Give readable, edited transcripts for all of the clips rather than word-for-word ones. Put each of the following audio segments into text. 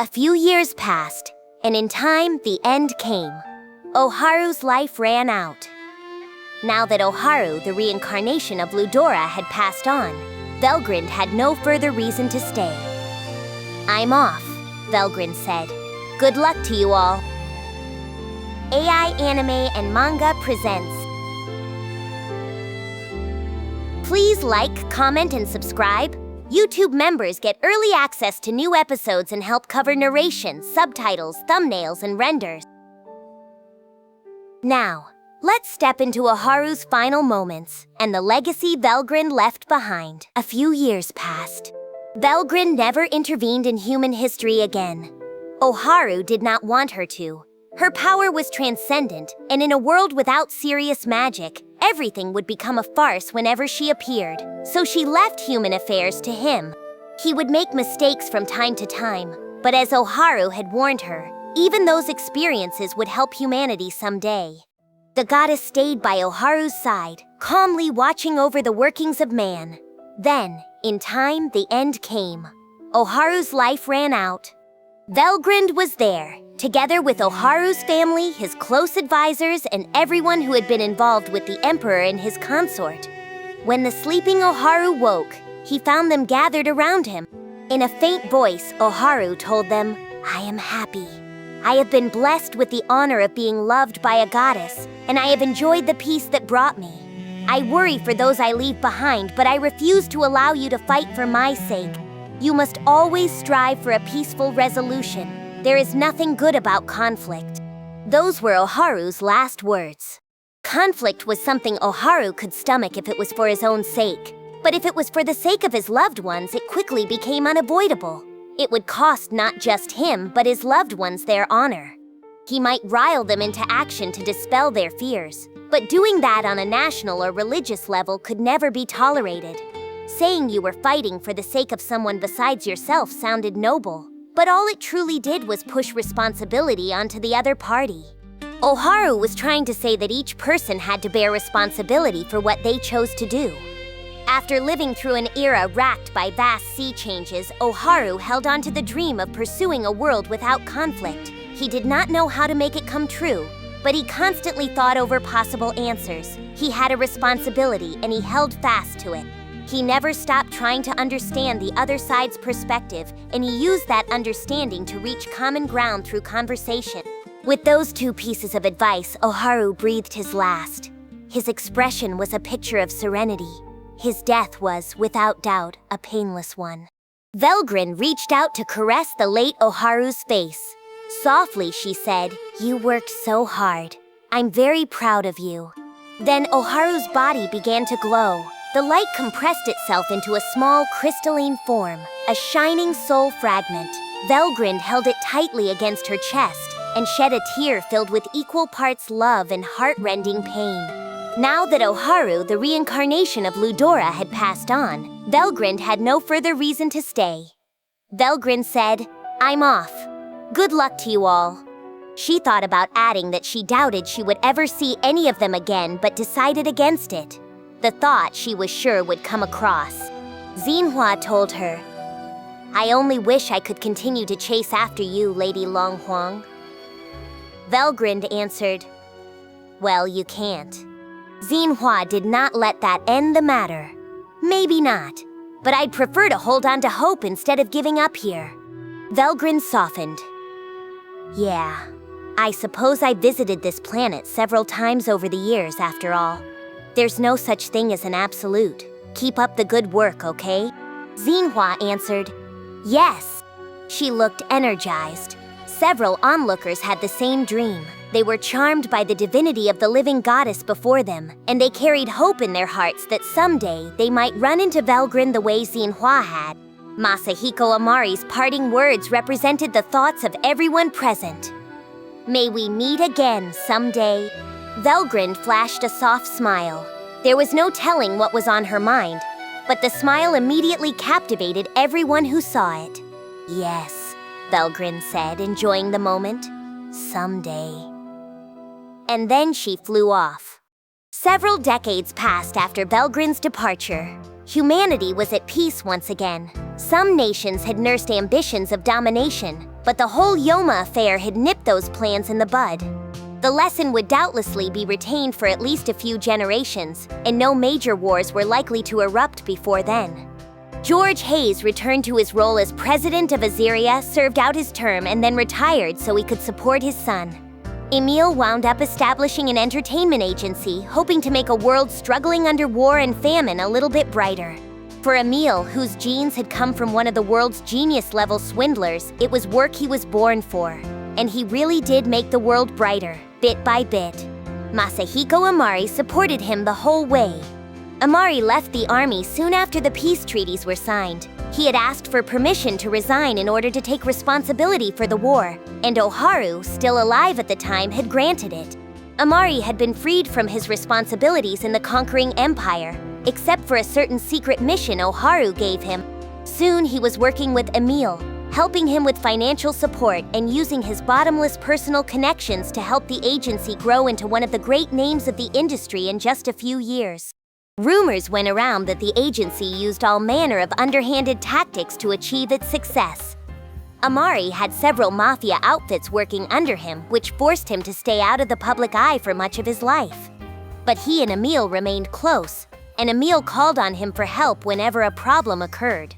A few years passed, and in time, the end came. Oharu's life ran out. Now that Oharu, the reincarnation of Ludora, had passed on, Velgrynd had no further reason to stay. "I'm off," Velgrynd said. "Good luck to you all." AI Anime and Manga presents. Please like, comment, and subscribe. YouTube members get early access to new episodes and help cover narration, subtitles, thumbnails, and renders. Now, let's step into Oharu's final moments and the legacy Velgrynd left behind. A few years passed. Velgrynd never intervened in human history again. Oharu did not want her to. Her power was transcendent, and in a world without serious magic, everything would become a farce whenever she appeared. So she left human affairs to him. He would make mistakes from time to time, but as Oharu had warned her, even those experiences would help humanity someday. The goddess stayed by Oharu's side, calmly watching over the workings of man. Then, in time, the end came. Oharu's life ran out. Velgrynd was there, together with Oharu's family, his close advisors, and everyone who had been involved with the emperor and his consort. When the sleeping Oharu woke, he found them gathered around him. In a faint voice, Oharu told them, "I am happy. I have been blessed with the honor of being loved by a goddess, and I have enjoyed the peace that brought me. I worry for those I leave behind, but I refuse to allow you to fight for my sake. You must always strive for a peaceful resolution. There is nothing good about conflict." Those were Oharu's last words. Conflict was something Oharu could stomach if it was for his own sake. But if it was for the sake of his loved ones, it quickly became unavoidable. It would cost not just him, but his loved ones their honor. He might rile them into action to dispel their fears, but doing that on a national or religious level could never be tolerated. Saying you were fighting for the sake of someone besides yourself sounded noble, but all it truly did was push responsibility onto the other party. Oharu was trying to say that each person had to bear responsibility for what they chose to do. After living through an era racked by vast sea changes, Oharu held on to the dream of pursuing a world without conflict. He did not know how to make it come true, but he constantly thought over possible answers. He had a responsibility, and he held fast to it. He never stopped trying to understand the other side's perspective, and he used that understanding to reach common ground through conversation. With those two pieces of advice, Oharu breathed his last. His expression was a picture of serenity. His death was, without doubt, a painless one. Velgrynd reached out to caress the late Oharu's face. Softly, she said, "You worked so hard. I'm very proud of you." Then Oharu's body began to glow. The light compressed itself into a small crystalline form, a shining soul fragment. Velgrynd held it tightly against her chest and shed a tear filled with equal parts love and heart-rending pain. Now that Oharu, the reincarnation of Ludora, had passed on, Velgrynd had no further reason to stay. Velgrynd said, "I'm off. Good luck to you all." She thought about adding that she doubted she would ever see any of them again, but decided against it. The thought she was sure would come across. Xienhua told her, "I only wish I could continue to chase after you, Lady Longhua." Velgrynd answered, "Well, you can't." Xienhua did not let that end the matter. "Maybe not, but I'd prefer to hold on to hope instead of giving up here." Velgrynd softened. "Yeah, I suppose I visited this planet several times over the years after all. There's no such thing as an absolute. Keep up the good work, okay?" Xienhua answered, "Yes." She looked energized. Several onlookers had the same dream. They were charmed by the divinity of the living goddess before them, and they carried hope in their hearts that someday they might run into Velgrynd the way Xienhua had. Masayuki Amari's parting words represented the thoughts of everyone present. "May we meet again someday." Velgrynd flashed a soft smile. There was no telling what was on her mind, but the smile immediately captivated everyone who saw it. "Yes," Velgrynd said, enjoying the moment. "Someday." And then she flew off. Several decades passed after Velgrynd's departure. Humanity was at peace once again. Some nations had nursed ambitions of domination, But the whole Yoma affair had nipped those plans in the bud. The lesson would doubtlessly be retained for at least a few generations, and no major wars were likely to erupt before then. George Hayes returned to his role as president of Aziria, served out his term, and then retired so he could support his son. Emile wound up establishing an entertainment agency, hoping to make a world struggling under war and famine a little bit brighter. For Emile, whose genes had come from one of the world's genius-level swindlers, it was work he was born for. And he really did make the world brighter, bit by bit. Masayuki Amari supported him the whole way. Amari left the army soon after the peace treaties were signed. He had asked for permission to resign in order to take responsibility for the war, and Oharu, still alive at the time, had granted it. Amari had been freed from his responsibilities in the conquering empire, except for a certain secret mission Oharu gave him. Soon he was working with Emile, helping him with financial support and using his bottomless personal connections to help the agency grow into one of the great names of the industry in just a few years. Rumors went around that the agency used all manner of underhanded tactics to achieve its success. Amari had several mafia outfits working under him, which forced him to stay out of the public eye for much of his life. But he and Emile remained close, and Emile called on him for help whenever a problem occurred.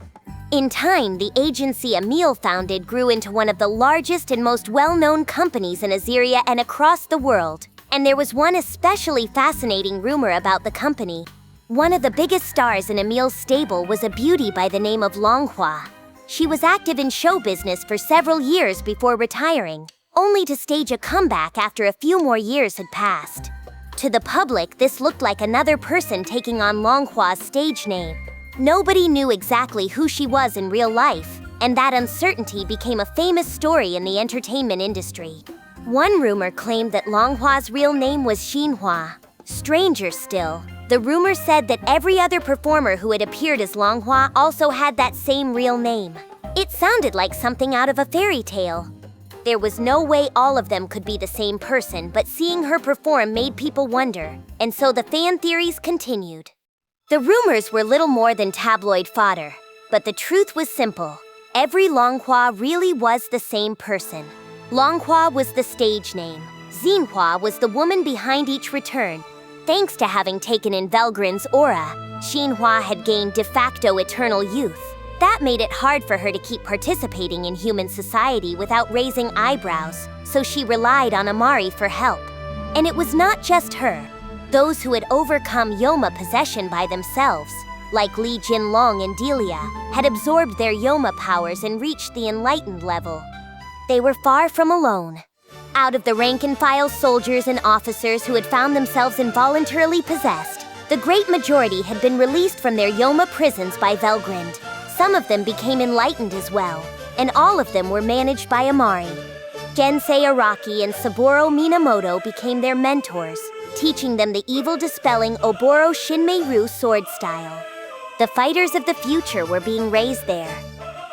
In time, the agency Emile founded grew into one of the largest and most well-known companies in Aziria and across the world. And there was one especially fascinating rumor about the company. One of the biggest stars in Emile's stable was a beauty by the name of Longhua. She was active in show business for several years before retiring, only to stage a comeback after a few more years had passed. To the public, this looked like another person taking on Longhua's stage name. Nobody knew exactly who she was in real life, and that uncertainty became a famous story in the entertainment industry. One rumor claimed that Longhua's real name was Xienhua. Stranger still, the rumor said that every other performer who had appeared as Longhua also had that same real name. It sounded like something out of a fairy tale. There was no way all of them could be the same person, but seeing her perform made people wonder, and so the fan theories continued. The rumors were little more than tabloid fodder, but the truth was simple. Every Longhua really was the same person. Longhua was the stage name. Xienhua was the woman behind each return. Thanks to having taken in Velgryn's aura, Xienhua had gained de facto eternal youth. That made it hard for her to keep participating in human society without raising eyebrows, so she relied on Amari for help. And it was not just her. Those who had overcome Yoma possession by themselves, like Li Jinlong and Delia, had absorbed their Yoma powers and reached the enlightened level. They were far from alone. Out of the rank-and-file soldiers and officers who had found themselves involuntarily possessed, the great majority had been released from their Yoma prisons by Velgrynd. Some of them became enlightened as well, and all of them were managed by Amari. Gensei Araki and Saburo Minamoto became their mentors, teaching them the evil-dispelling Oboro Shinmei-ryu sword style. The fighters of the future were being raised there.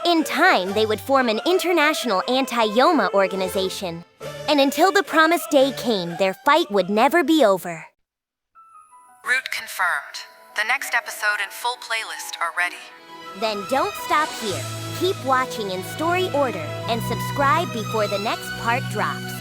In time, they would form an international anti-Yohma organization. And until the promised day came, their fight would never be over. Route confirmed. The next episode and full playlist are ready. Then don't stop here. Keep watching in story order and subscribe before the next part drops.